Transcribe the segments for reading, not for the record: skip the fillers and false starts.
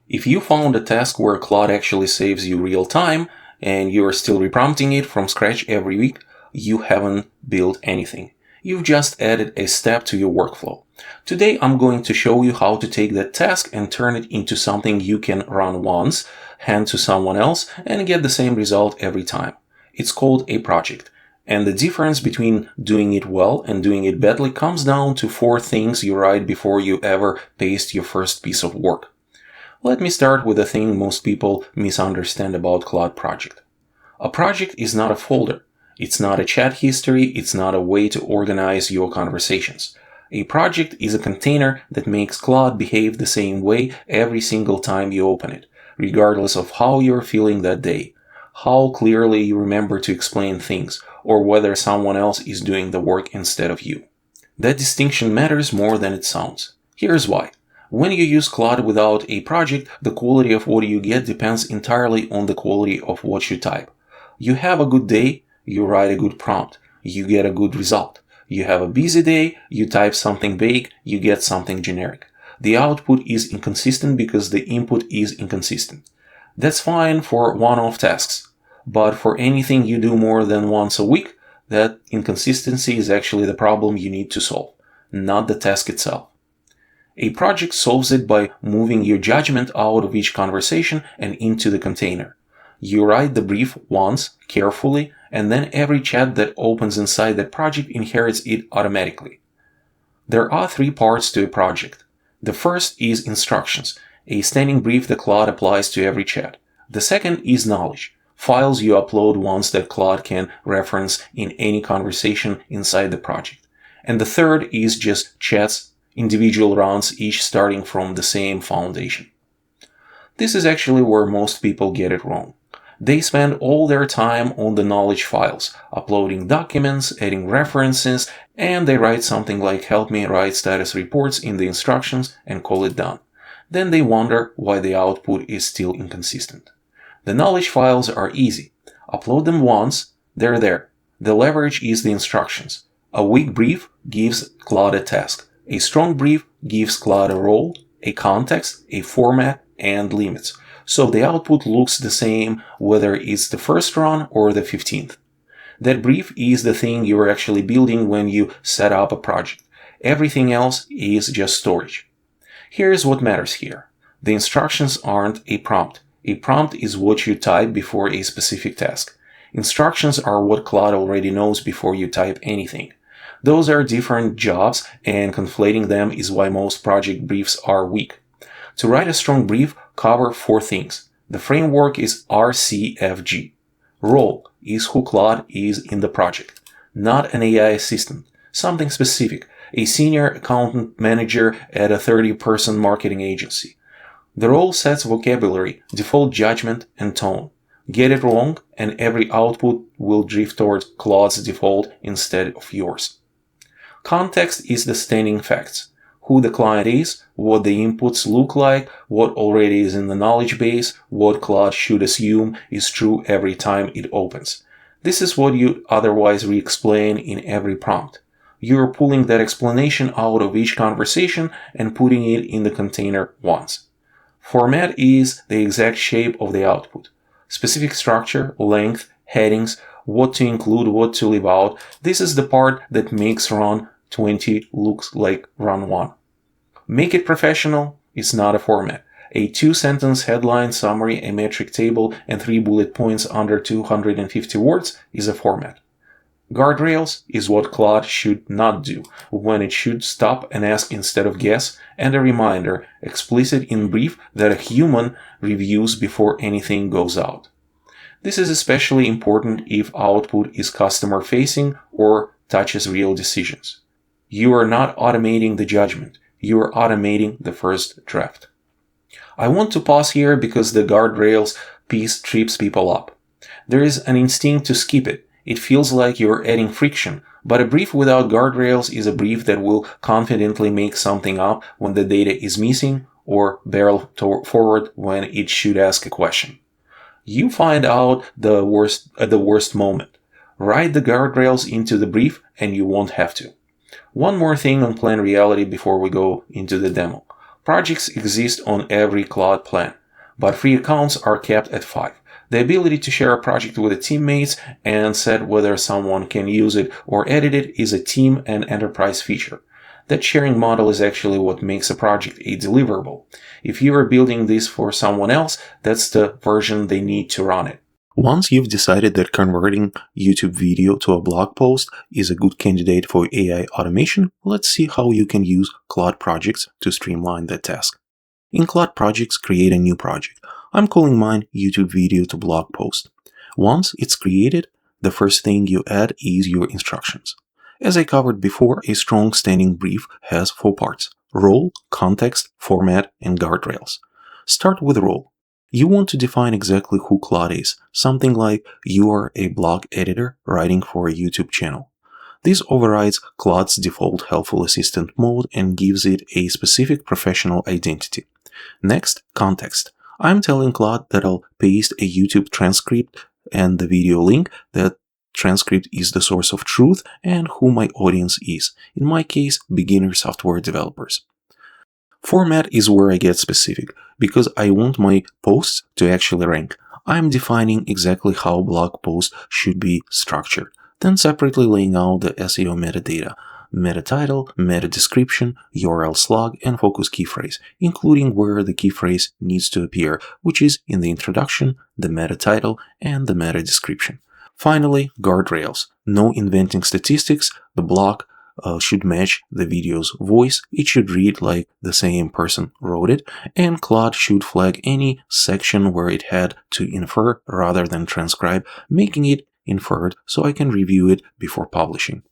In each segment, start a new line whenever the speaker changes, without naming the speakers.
If you found a task where Claude actually saves you real time and you are still reprompting it from scratch every week, you haven't built anything. You've just added a step to your workflow. Today I'm going to show you how to take that task and turn it into something you can run once, hand to someone else, and get the same result every time. It's called a project. And the difference between doing it well and doing it badly comes down to 4 things you write before you ever paste your first piece of work. Let me start with the thing most people misunderstand about Claude Project. A project is not a folder. It's not a chat history. It's not a way to organize your conversations. A project is a container that makes Claude behave the same way every single time you open it, regardless of how you're feeling that day, how clearly you remember to explain things, or whether someone else is doing the work instead of you. That distinction matters more than it sounds. Here's why. When you use Claude without a project, the quality of what you get depends entirely on the quality of what you type. You have a good day, you write a good prompt, you get a good result. You have a busy day, you type something vague, you get something generic. The output is inconsistent because the input is inconsistent. That's fine for one-off tasks, but for anything you do more than once a week, that inconsistency is actually the problem you need to solve, not the task itself. A project solves it by moving your judgment out of each conversation and into the container. You write the brief once, carefully, and then every chat that opens inside that project inherits it automatically. There are 3 parts to a project. The first is instructions, a standing brief that Claude applies to every chat. The second is knowledge, files you upload once that Claude can reference in any conversation inside the project. And the third is just chats, individual rounds, each starting from the same foundation. This is actually where most people get it wrong. They spend all their time on the knowledge files, uploading documents, adding references, and they write something like "help me write status reports" in the instructions and call it done. Then they wonder why the output is still inconsistent. The knowledge files are easy. Upload them once, they're there. The leverage is the instructions. A weak brief gives Claude a task. A strong brief gives Claude a role, a context, a format, and limits. So the output looks the same whether it's the first run or the 15th. That brief is the thing you're actually building when you set up a project. Everything else is just storage. Here's what matters here. The instructions aren't a prompt. A prompt is what you type before a specific task. Instructions are what Claude already knows before you type anything. Those are different jobs, and conflating them is why most project briefs are weak. To write a strong brief, cover 4 things. The framework is RCFG. Role is who Claude is in the project, not an AI assistant, something specific, a senior accountant manager at a 30-person marketing agency. The role sets vocabulary, default judgment, and tone. Get it wrong, and every output will drift towards Claude's default instead of yours. Context is the standing facts. Who the client is, what the inputs look like, what already is in the knowledge base, what Claude should assume is true every time it opens. This is what you otherwise re-explain in every prompt. You're pulling that explanation out of each conversation and putting it in the container once. Format is the exact shape of the output. Specific structure, length, headings, what to include, what to leave out. This is the part that makes run 20 looks like run 1. Make it professional. It's not a format. A 2-sentence headline, summary, a metric table, and 3 bullet points under 250 words is a format. Guardrails is what Claude should not do, when it should stop and ask instead of guess, and a reminder, explicit in brief, that a human reviews before anything goes out. This is especially important if output is customer-facing or touches real decisions. You are not automating the judgment. You are automating the first draft. I want to pause here because the guardrails piece trips people up. There is an instinct to skip it. It feels like you're adding friction, but a brief without guardrails is a brief that will confidently make something up when the data is missing or barrel forward when it should ask a question. You find out at the worst moment. Write the guardrails into the brief and you won't have to. One more thing on Plan Reality before we go into the demo. Projects exist on every Claude plan, but free accounts are kept at 5. The ability to share a project with teammates and set whether someone can use it or edit it is a team and enterprise feature. That sharing model is actually what makes a project a deliverable. If you are building this for someone else, that's the version they need to run it. Once you've decided that converting YouTube video to a blog post is a good candidate for AI automation, let's see how you can use Claude Projects to streamline that task. In Claude Projects, create a new project. I'm calling mine YouTube video to blog post. Once it's created, the first thing you add is your instructions. As I covered before, a strong standing brief has 4 parts: role, context, format, and guardrails. Start with role. You want to define exactly who Claude is, something like you are a blog editor writing for a YouTube channel. This overrides Claude's default helpful assistant mode and gives it a specific professional identity. Next, context. I'm telling Claude that I'll paste a YouTube transcript and the video link. That transcript is the source of truth and who my audience is. In my case, beginner software developers. Format is where I get specific, because I want my posts to actually rank. I'm defining exactly how blog posts should be structured, then separately laying out the SEO metadata, meta title, meta description, URL slug, and focus key phrase, including where the key phrase needs to appear, which is in the introduction, the meta title, and the meta description. Finally, guardrails. No inventing statistics. The blog should match the video's voice. It should read like the same person wrote it, and Claude should flag any section where it had to infer rather than transcribe, making it inferred so I can review it before publishing.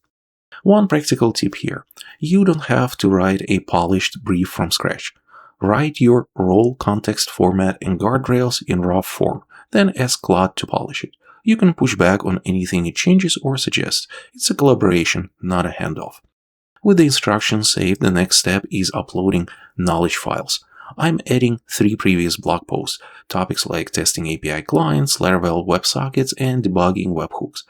One practical tip here. You don't have to write a polished brief from scratch. Write your role, context, format, and guardrails in raw form, then ask Claude to polish it. You can push back on anything it changes or suggests. It's a collaboration, not a handoff. With the instructions saved, the next step is uploading knowledge files. I'm adding 3 previous blog posts, topics like testing API clients, Laravel WebSockets, and debugging webhooks.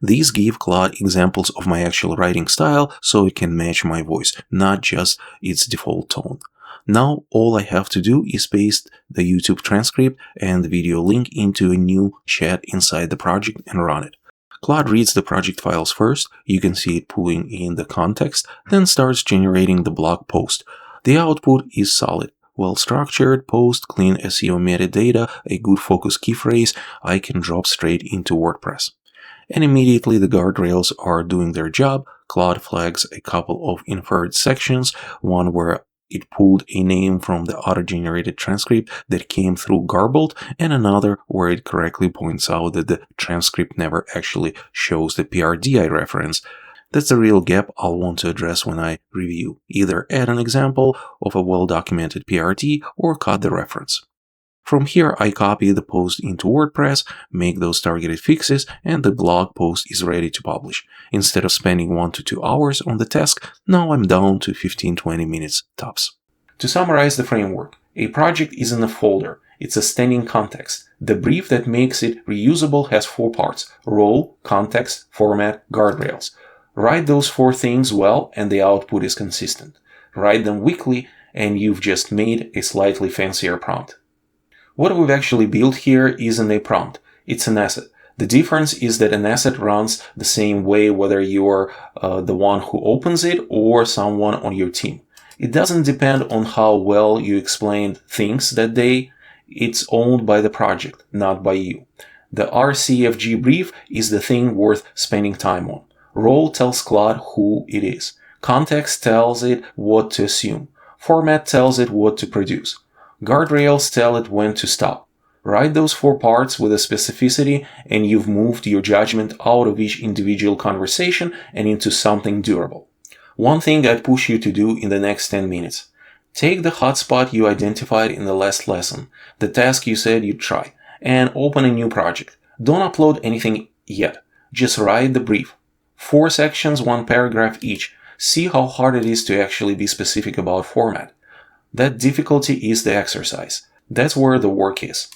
These give Claude examples of my actual writing style so it can match my voice, not just its default tone. Now all I have to do is paste the YouTube transcript and the video link into a new chat inside the project and run it. Claude reads the project files first, you can see it pulling in the context, then starts generating the blog post. The output is solid, well-structured post, clean SEO metadata, a good focus key phrase I can drop straight into WordPress. And immediately the guardrails are doing their job. Claude flags a couple of inferred sections, one where it pulled a name from the auto-generated transcript that came through garbled, and another where it correctly points out that the transcript never actually shows the PRDI reference. That's a real gap I'll want to address when I review. Either add an example of a well-documented PRT or cut the reference. From here, I copy the post into WordPress, make those targeted fixes, and the blog post is ready to publish. Instead of spending 1 to 2 hours on the task, now I'm down to 15-20 minutes tops. To summarize the framework, a project isn't a folder, it's a standing context. The brief that makes it reusable has 4 parts: role, context, format, guardrails. Write those 4 things well and the output is consistent. Write them weekly and you've just made a slightly fancier prompt. What we've actually built here isn't a prompt, it's an asset. The difference is that an asset runs the same way whether you're the one who opens it or someone on your team. It doesn't depend on how well you explained things that day. It's owned by the project, not by you. The RCFG brief is the thing worth spending time on. Role tells Claude who it is. Context tells it what to assume. Format tells it what to produce. Guardrails tell it when to stop. Write those 4 parts with a specificity and you've moved your judgment out of each individual conversation and into something durable. One thing I'd push you to do in the next 10 minutes. Take the hotspot you identified in the last lesson, the task you said you'd try, and open a new project. Don't upload anything yet. Just write the brief. 4 sections, 1 paragraph each. See how hard it is to actually be specific about format. That difficulty is the exercise. That's where the work is.